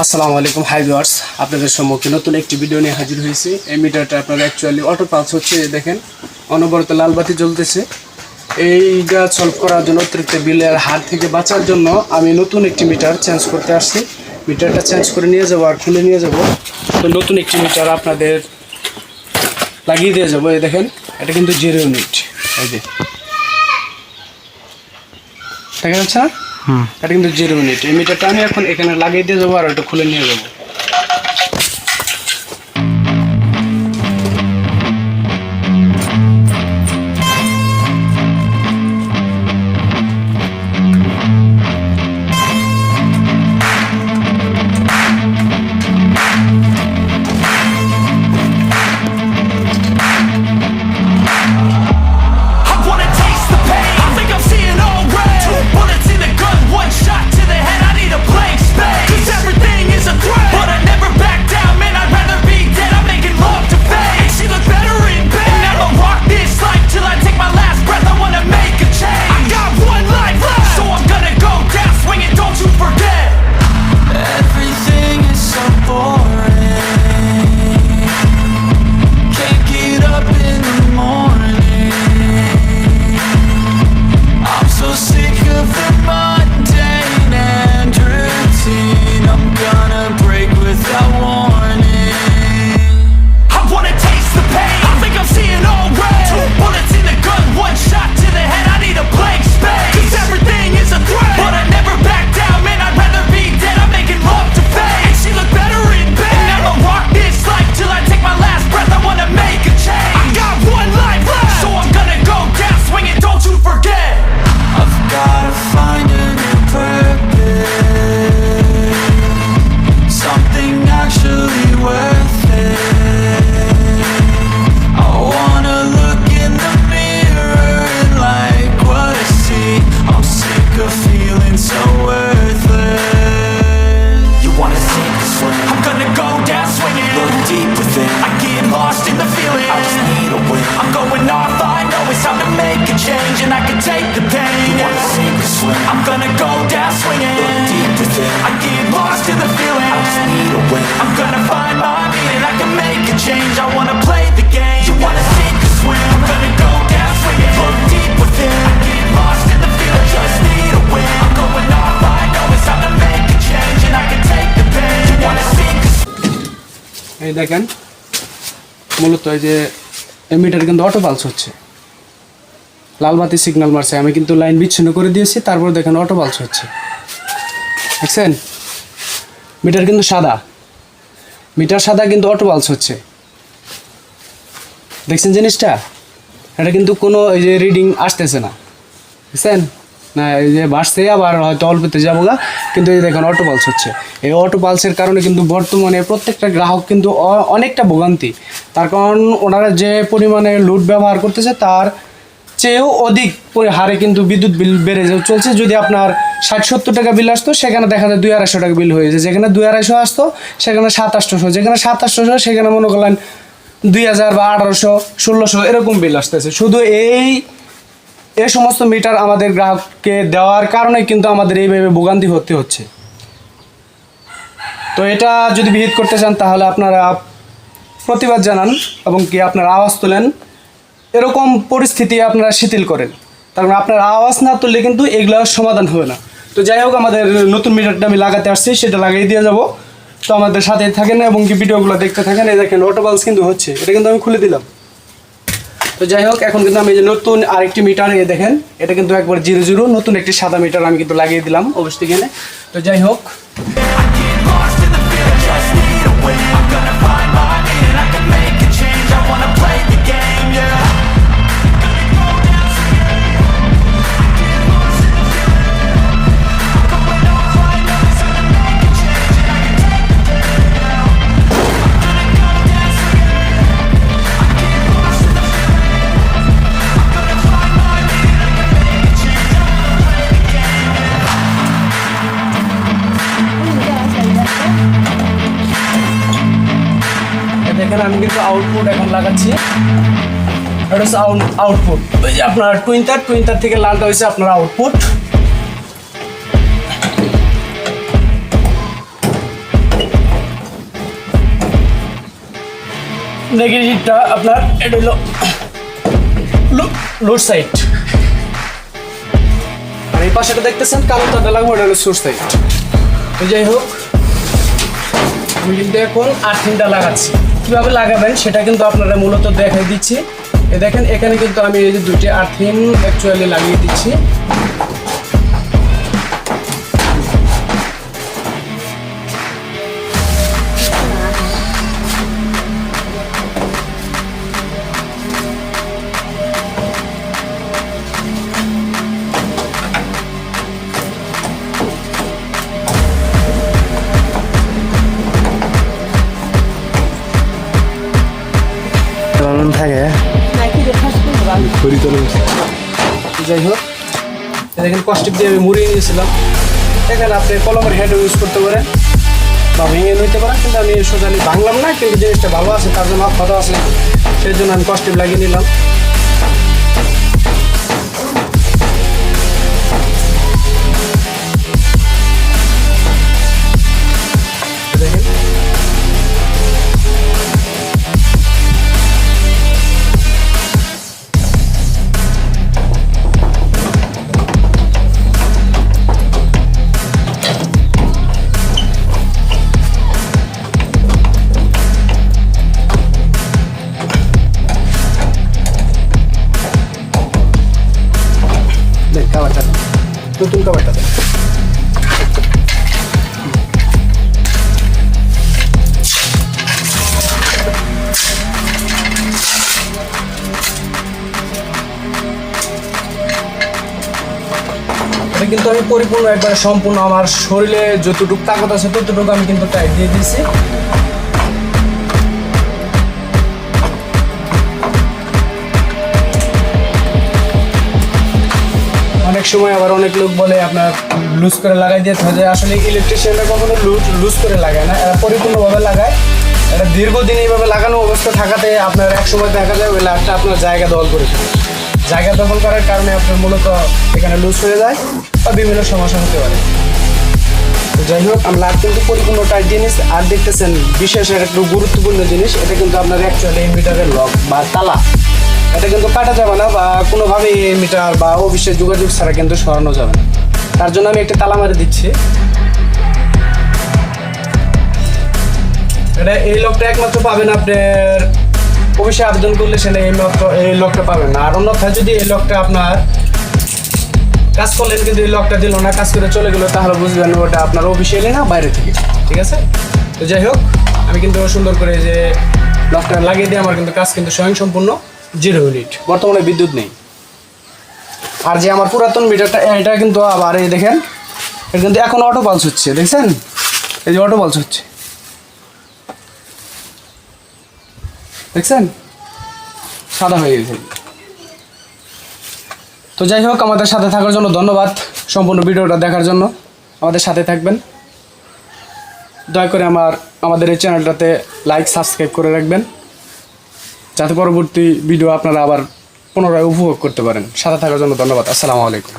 আসসালামু আলাইকুম hi viewers, আপনাদের সম্মুখে নতুন একটি ভিডিও নিয়ে হাজির হয়েছি। এই মিটারটা আপনার অ্যাকচুয়ালি অটো পালস হচ্ছে, দেখেন অনবরত লাল বাতি জ্বলতেছে। এইটা সলভ করার জন্য অতিরিক্ত বিলের হাত থেকে বাঁচার জন্য আমি নতুন একটি মিটার চেঞ্জ করতে আসছি। মিটারটা চেঞ্জ করে নিয়ে যাবো আর খুলে নিয়ে যাব। তো নতুন একটি মিটার আপনাদের লাগিয়ে দিয়ে যাবো। এই দেখেন, এটা কিন্তু 0 ইউনিট। এই যে দেখা যাচ্ছে না, এটা কিন্তু 0 ইউনিট। এই মিটারটা আমি এখন এখানে লাগিয়ে দিয়ে যাবো আর ওটা খুলে নিয়ে যাবো। I'm gonna go down swinging. Look deep within. I get lost in the feeling. I just need a win. I'm gonna find my meaning. I can make a change. I wanna play the game. You wanna sink or swim? I'm gonna go down swinging. Look deep within. I get lost in the feeling. I just need a win. I'm going off. I know it's time to make a change, and I can take the pain. You wanna sink or swim? এই দেখেন, মূলত এই যে metre কিন্তু auto pulse হচ্ছে, লাল বাতি signal মারছে। আমি কিন্তু লাইন বিচ্ছিন্ন করে দিয়েছি, তারপর দেখেন অটো পালস হচ্ছে। দেখছেন, মিটার কিন্তু সাদা, মিটার সাদা কিন্তু অটো পালস হচ্ছে। দেখছেন জিনিসটা, এটা কিন্তু কোনো এই যে রিডিং আসতেছে না, দেখছেন না, এই যে বাড়ছে আবার হয়তো অল্পতে যাবো গা, কিন্তু এই দেখেন অটো পালস হচ্ছে। এই অটো পালসের কারণে কিন্তু বর্তমানে প্রত্যেকটা গ্রাহক কিন্তু অনেকটা ভোগান্তি। তার কারণ ওনারা যে পরিমাণে লোড ব্যবহার করতেছে তার চেয়েও অধিক হারে কিন্তু বিদ্যুৎ বিল বেড়ে চলছে। যদি আপনার 60-70 টাকা বিল আসতো, সেখানে দেখা যায় 200-250 টাকা বিল হয়েছে। যেখানে 200-250 আসতো সেখানে 700-800, যেখানে 700-800 সেখানে মনে করলেন 2000 বা 1800-1600 এরকম বিল আসতেছে। শুধু এই সমস্ত মিটার আমাদের গ্রাহককে দেওয়ার কারণে কিন্তু আমাদের এইভাবে ভোগান্তি হতে হচ্ছে। তো এটা যদি বিহিত করতে চান তাহলে আপনারা প্রতিবাদ জানান এবং কি আপনারা আওয়াজ তোলেন। এরকম পরিস্থিতি আপনারা শিথিল করেন, তার মানে আপনার আওয়াজ না তুললে কিন্তু এগুলো সমাধান হবে না। তো যাই হোক, আমাদের নতুন মিটারটা আমি লাগাতে আসছি, সেটা লাগিয়ে দিয়ে যাব। তো আমাদের সাথে থাকেন এবং কি ভিডিওগুলো দেখতে থাকেন। এই দেখেন অটো পালস কিন্তু হচ্ছে, এটা কিন্তু আমি খুলে দিলাম। তো যাই হোক, এখন কিন্তু আমি যে নতুন আরেকটি মিটার, এই দেখেন এটা কিন্তু একবার 0 নতুন একটি সাদা মিটার আমি কিন্তু লাগিয়ে দিলাম অবশ্যই এখানে। তো যাই হোক, দেখেন আমি কিন্তু আউটপুট এখন লাগাচ্ছি। এটা হচ্ছে আউটপুট, ওই যে আপনার টুইন্টার থেকে লালটা হয়েছে আপনার আউটপুট। নেগেটিভটা আপনার এটা হলো লোড সাইড, আর এই পাশেটা দেখতেছেন কালো তারটা লাগবে, ওটা হলো সোর্স সাইড। তো যাই হোক, আমি কিন্তু এখন আর্থিংটা লাগাচ্ছি। কীভাবে লাগাবেন সেটা কিন্তু আপনারা মূলত দেখাই দিচ্ছি। দেখেন এখানে কিন্তু আমি এই যে দুটি আর্থিং অ্যাকচুয়ালি লাগিয়ে দিচ্ছি। থাকে যাই হোক, দেখেন কস্টিপ দিয়ে আমি মুড়িয়ে নিয়েছিলাম। এখানে আপনি কলমের হেড ইউজ করতে পারেন বা ভেঙে নিতে পারেন, কিন্তু আমি সোজালি ভাঙলাম না, কিন্তু জিনিসটা ভালো আছে তার জন্য ভালো আছে, সেই জন্য আমি কস্টিপ লাগিয়ে নিলাম। দেখেন খাবারটা নতুন খাবারটা এটা কিন্তু আমি পরিপূর্ণ একবারে সম্পূর্ণ আমার শরীরে যতটুকু তাকত আছে ততটুকু আমি কিন্তু টাইট দিয়ে দিয়েছি। অনেক সময় আবার অনেক লোক বলে আপনার লুজ করে লাগাই দিতে হয়, আসলে ইলেকট্রিশিয়ানরা কখনো লুজ করে লাগায় না, এরা পরিপূর্ণভাবে লাগায়। এটা দীর্ঘদিন এইভাবে লাগানো অবস্থা থাকাতে আপনার এক সময় দেখা যায় ওই লাইটটা আপনার জায়গা দখল করে ফেলে। জায়গা দখল করার কারণে আপনার মূলত এখানে লুজ হয়ে যায় বা বিভিন্ন সমস্যা হতে পারে। তো যাই হোক, আমি লাইট কিন্তু পরিপূর্ণ টাইট জিনিস। আর দেখতেছেন বিশেষ একটু গুরুত্বপূর্ণ জিনিস, এটা কিন্তু আপনার অ্যাকচুয়ালি মিটারের লক বা তালা, এটা কিন্তু কাটা যাবে না বা কোনোভাবেই মিটার বা অফিসের যোগাযোগ ছাড়া কিন্তু সরানো যাবে না। তার জন্য আমি একটা তালা মারে দিচ্ছি। এটা এই লকটা একমাত্র পাবেন আপনার অফিসে আবেদন করলে, সেটা এই লকটা পাবেন না। আর অন্যথায় যদি এই লকটা আপনার কাজ করলেন কিন্তু এই লকটা দিল না, কাজ করে চলে গেলো, তাহলে বুঝবেন ওটা আপনার অফিসিয়ালি না বাইরে থেকে, ঠিক আছে। তো যাই হোক, আমি কিন্তু সুন্দর করে যে লকটা লাগিয়ে দিয়ে আমার কিন্তু কাজ কিন্তু স্বয়ংসম্পূর্ণ 0 ইউনিট। বর্তমানে বিদ্যুৎ নেই। আর যে আমার পুরাতন মিটারটা, এটা কিন্তু আবার এই দেখেন, এটা কিন্তু এখন অটো পালস হচ্ছে, দেখছেন এই যে অটো পালস হচ্ছে, দেখছেন সাদা হয়ে গেছে। তো যাই হোক, আমাদের সাথে থাকার জন্য ধন্যবাদ। সম্পূর্ণ ভিডিওটা দেখার জন্য আমাদের সাথে থাকবেন। দয়া করে আমাদের এই চ্যানেলটাতে লাইক সাবস্ক্রাইব করে রাখবেন, যাতে পরবর্তী ভিডিও আপনারা আবার পুনরায় উপভোগ করতে পারেন। সাথে থাকার জন্য ধন্যবাদ। আসসালামু আলাইকুম।